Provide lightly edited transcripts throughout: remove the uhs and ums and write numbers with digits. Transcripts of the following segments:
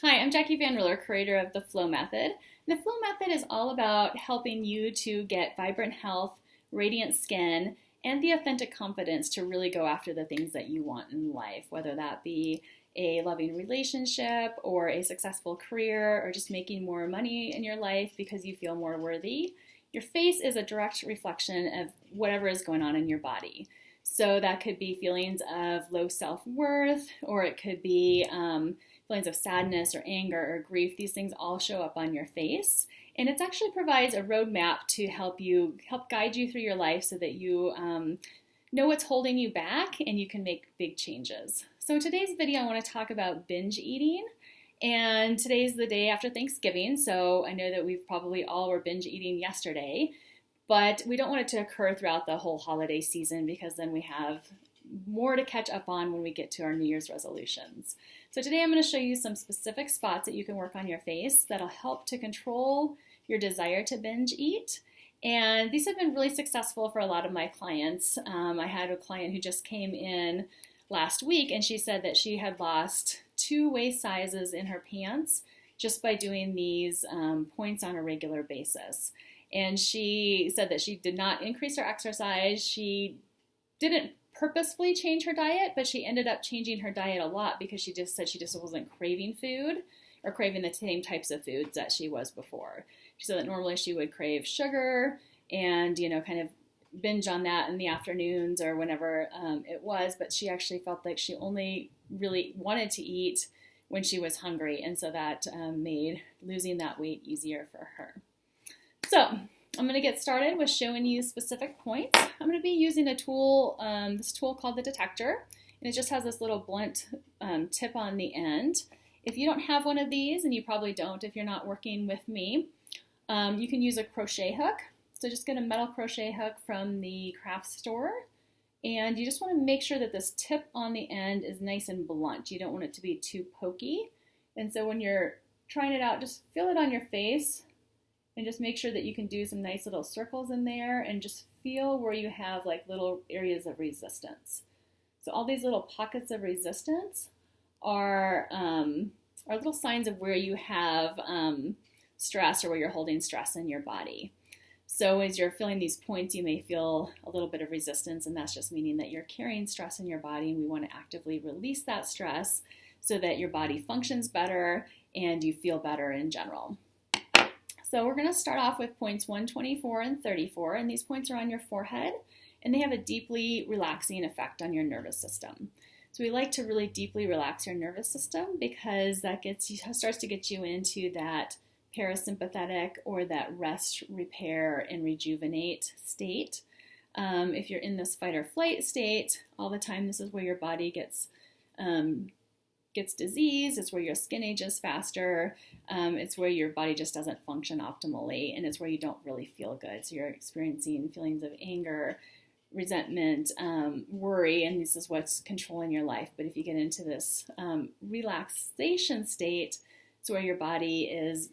Hi, I'm Jackie Van Riller, creator of the Flow Method. And the Flow Method is all about helping you to get vibrant health, radiant skin, and the authentic confidence to really go after the things that you want in life, whether that be a loving relationship or a successful career or just making more money in your life because you feel more worthy. Your face is a direct reflection of whatever is going on in your body. So that could be feelings of low self-worth, or it could be feelings of sadness or anger or grief. These things all show up on your face. And it actually provides a roadmap to help guide you through your life so that you know what's holding you back and you can make big changes. So in today's video, I want to talk about binge eating. And today's the day after Thanksgiving, so I know that we probably all were binge eating yesterday, but we don't want it to occur throughout the whole holiday season because then we have more to catch up on when we get to our New Year's resolutions. So today I'm going to show you some specific spots that you can work on your face that'll help to control your desire to binge eat. And these have been really successful for a lot of my clients. I had a client who just came in last week and she said that she had lost 2 waist sizes in her pants just by doing these points on a regular basis. And she said that she did not increase her exercise. She didn't purposefully change her diet, but she ended up changing her diet a lot because she just said she just wasn't craving food or craving the same types of foods that she was before. She said that normally she would crave sugar and, kind of binge on that in the afternoons or whenever it was, but she actually felt like she only really wanted to eat when she was hungry, and so that made losing that weight easier for her. So I'm going to get started with showing you specific points. I'm going to be using a tool, this tool called the detector, and it just has this little blunt tip on the end. If you don't have one of these, and you probably don't if you're not working with me, you can use a crochet hook. So just get a metal crochet hook from the craft store, and you just want to make sure that this tip on the end is nice and blunt. You don't want it to be too pokey, and so when you're trying it out, just feel it on your face and just make sure that you can do some nice little circles in there and just feel where you have like little areas of resistance. So all these little pockets of resistance are little signs of where you have stress or where you're holding stress in your body. So as you're feeling these points, you may feel a little bit of resistance, and that's just meaning that you're carrying stress in your body, and we want to actively release that stress so that your body functions better and you feel better in general. So we're going to start off with points 124 and 34, and these points are on your forehead, and they have a deeply relaxing effect on your nervous system. So we like to really deeply relax your nervous system because that starts to get you into that parasympathetic or that rest, repair, and rejuvenate state. If you're in this fight or flight state all the time, this is where your body gets diseased. It's where your skin ages faster. It's where your body just doesn't function optimally, and it's where you don't really feel good. So you're experiencing feelings of anger, resentment, worry, and this is what's controlling your life. But if you get into this relaxation state, it's where your body is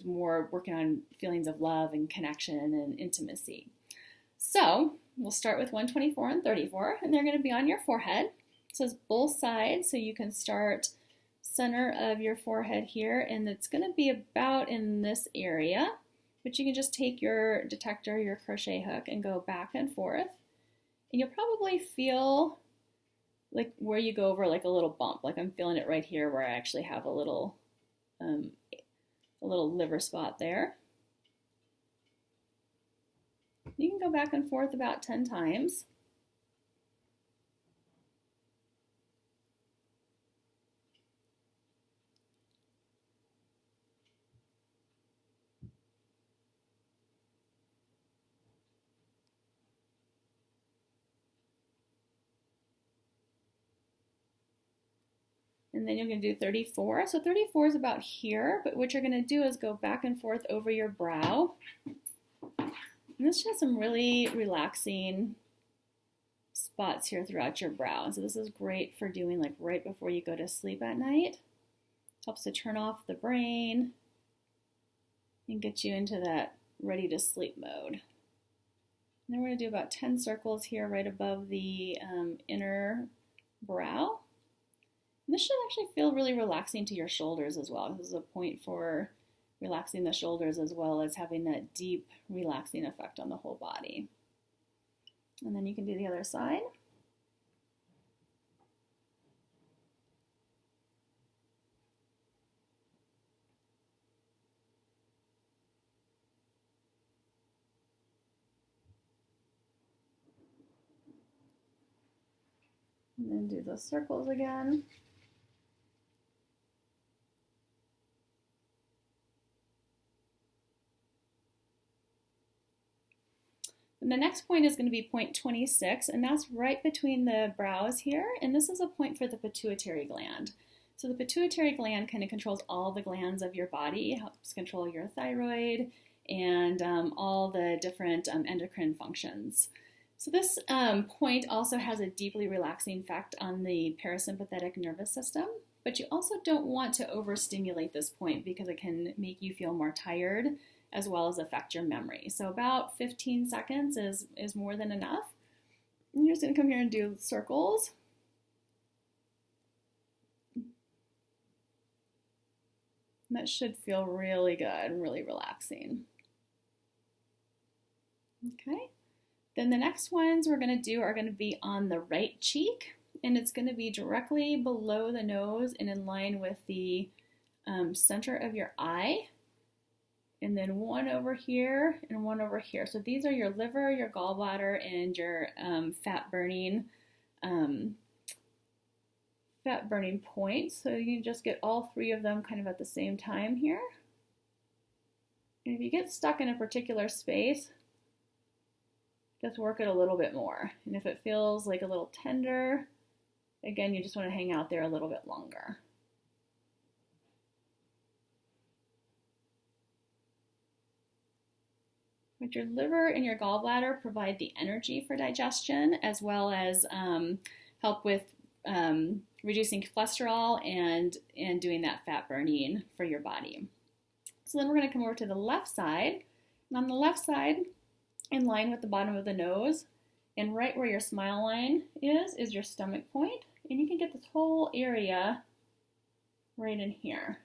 more working on feelings of love and connection and intimacy. So we'll start with 124 and 34, and they're going to be on your forehead. It says both sides, so you can start center of your forehead here, and it's going to be about in this area, but you can just take your detector, your crochet hook, and go back and forth, and you'll probably feel like where you go over like a little bump, like I'm feeling it right here where I actually have a little liver spot there. You can go back and forth about 10 times. And then you're going to do 34. So 34 is about here, but what you're going to do is go back and forth over your brow. And this has some really relaxing spots here throughout your brow. So this is great for doing like right before you go to sleep at night. Helps to turn off the brain and get you into that ready to sleep mode. And then we're going to do about 10 circles here right above the inner brow. And this should actually feel really relaxing to your shoulders as well. This is a point for relaxing the shoulders as well as having that deep relaxing effect on the whole body. And then you can do the other side. And then do the circles again. And the next point is going to be point 26, and that's right between the brows here. And this is a point for the pituitary gland. So the pituitary gland kind of controls all the glands of your body, helps control your thyroid and all the different endocrine functions. So this point also has a deeply relaxing effect on the parasympathetic nervous system, but you also don't want to overstimulate this point because it can make you feel more tired as well as affect your memory. So about 15 seconds is more than enough. And you're just going to come here and do circles. And that should feel really good and really relaxing. Okay. Then the next ones we're going to do are going to be on the right cheek, and it's going to be directly below the nose and in line with the center of your eye. And then one over here and one over here. So these are your liver, your gallbladder, and your fat burning points. So you just get all three of them kind of at the same time here. And if you get stuck in a particular space, just work it a little bit more. And if it feels like a little tender, again, you just want to hang out there a little bit longer. But your liver and your gallbladder provide the energy for digestion as well as help with reducing cholesterol and doing that fat burning for your body. So then we're going to come over to the left side. And on the left side, in line with the bottom of the nose, and right where your smile line is your stomach point. And you can get this whole area right in here.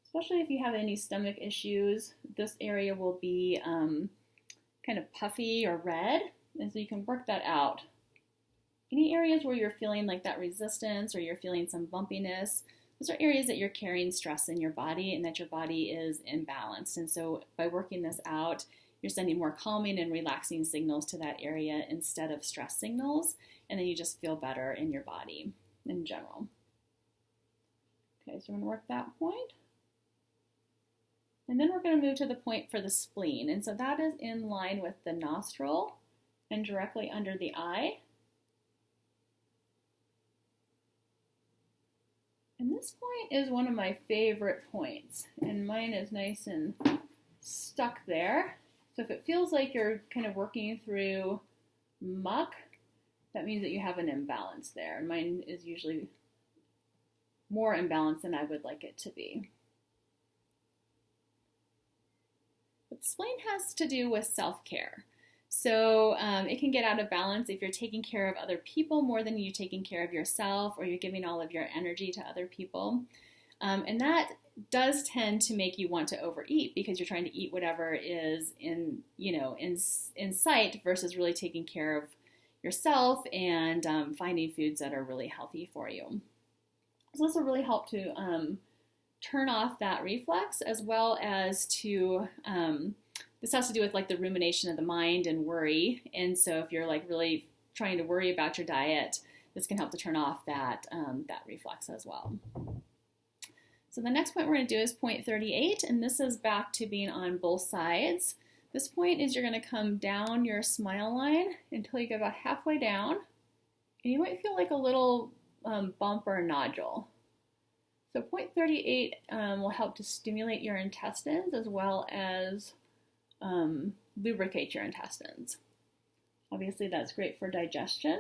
Especially if you have any stomach issues, this area will be kind of puffy or red, and so you can work that out. Any areas where you're feeling like that resistance or you're feeling some bumpiness, those are areas that you're carrying stress in your body and that your body is imbalanced. And so by working this out, you're sending more calming and relaxing signals to that area instead of stress signals, and then you just feel better in your body in general. Okay, so we're going to work that point. And then we're going to move to the point for the spleen. And so that is in line with the nostril and directly under the eye. And this point is one of my favorite points. And mine is nice and stuck there. So if it feels like you're kind of working through muck, that means that you have an imbalance there. And mine is usually more imbalanced than I would like it to be. But spleen has to do with self-care. So it can get out of balance if you're taking care of other people more than you're taking care of yourself, or you're giving all of your energy to other people. And that does tend to make you want to overeat because you're trying to eat whatever is in sight versus really taking care of yourself and finding foods that are really healthy for you. So this will really help to turn off that reflex, as well as to, this has to do with like the rumination of the mind and worry. And so if you're like really trying to worry about your diet, this can help to turn off that reflex as well. So the next point we're going to do is point 38, and this is back to being on both sides. This point is you're going to come down your smile line until you get about halfway down, and you might feel like a little bump or a nodule. So point 38 will help to stimulate your intestines as well as lubricate your intestines. Obviously that's great for digestion.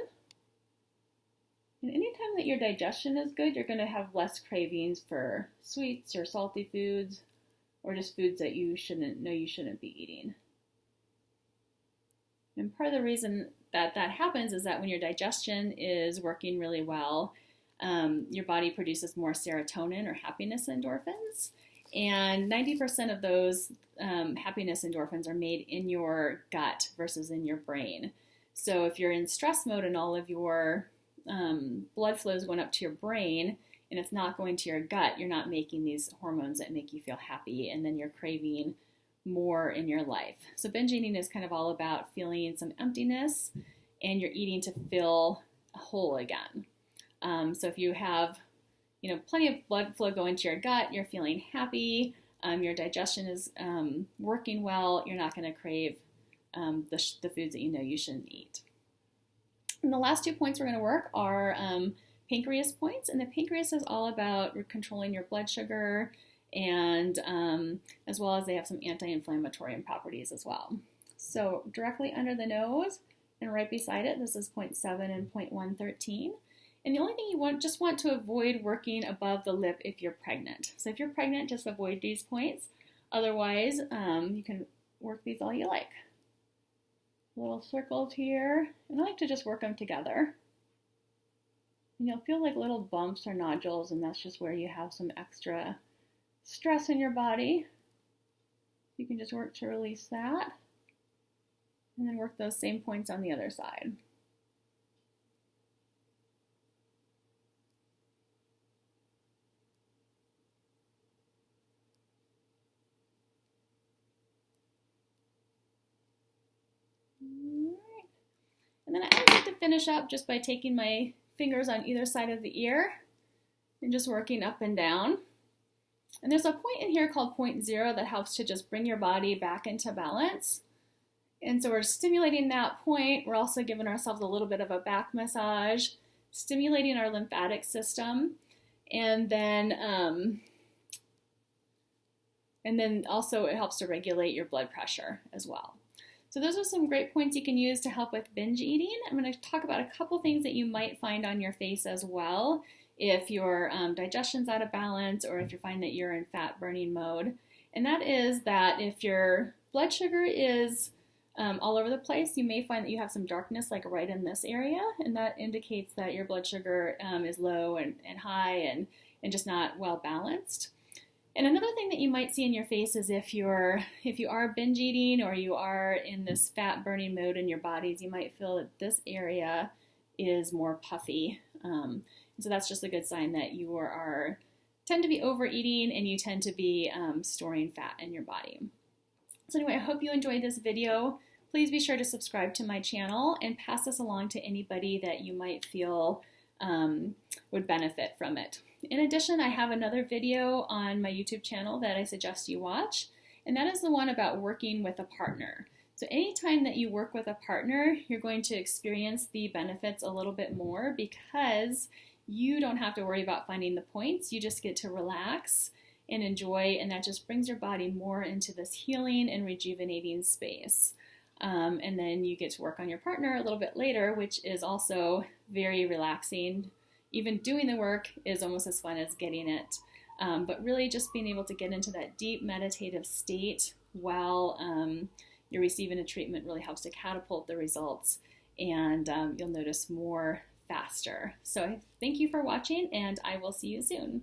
And anytime that your digestion is good, you're going to have less cravings for sweets or salty foods or just foods that you shouldn't be eating. And part of the reason that happens is that when your digestion is working really well, your body produces more serotonin or happiness endorphins. And 90% of those happiness endorphins are made in your gut versus in your brain. So if you're in stress mode and all of your blood flow is going up to your brain and it's not going to your gut, you're not making these hormones that make you feel happy, and then you're craving more in your life. So binge eating is kind of all about feeling some emptiness, and you're eating to fill a hole again. So if you have plenty of blood flow going to your gut, you're feeling happy, your digestion is working well, you're not going to crave the foods that you know you shouldn't eat. And the last 2 points we're going to work are pancreas points. And the pancreas is all about controlling your blood sugar, and as well as they have some anti-inflammatory properties as well. So directly under the nose and right beside it, this is point 7 and point 113. And the only thing you just want to avoid working above the lip if you're pregnant. So if you're pregnant, just avoid these points. Otherwise, you can work these all you like. Little circles here, and I like to just work them together. And you'll feel like little bumps or nodules, and that's just where you have some extra stress in your body. You can just work to release that, and then work those same points on the other side. And then I always like to finish up just by taking my fingers on either side of the ear and just working up and down. And there's a point in here called point 0 that helps to just bring your body back into balance. And so we're stimulating that point. We're also giving ourselves a little bit of a back massage, stimulating our lymphatic system, and then also it helps to regulate your blood pressure as well. So those are some great points you can use to help with binge eating. I'm going to talk about a couple things that you might find on your face as well if your digestion's out of balance, or if you find that you're in fat burning mode. And that is that if your blood sugar is all over the place, you may find that you have some darkness like right in this area, and that indicates that your blood sugar is low and high and just not well balanced. And another thing that you might see in your face is if you are binge eating or you are in this fat burning mode in your bodies, you might feel that this area is more puffy. So that's just a good sign that you tend to be overeating and you tend to be storing fat in your body. So anyway, I hope you enjoyed this video. Please be sure to subscribe to my channel and pass this along to anybody that you might feel would benefit from it. In addition, I have another video on my YouTube channel that I suggest you watch, and that is the one about working with a partner. So anytime that you work with a partner, you're going to experience the benefits a little bit more because you don't have to worry about finding the points. You just get to relax and enjoy, and that just brings your body more into this healing and rejuvenating space. And then you get to work on your partner a little bit later, which is also very relaxing. Even doing the work is almost as fun as getting it. But really just being able to get into that deep meditative state while you're receiving a treatment really helps to catapult the results, and you'll notice more faster. So thank you for watching, and I will see you soon.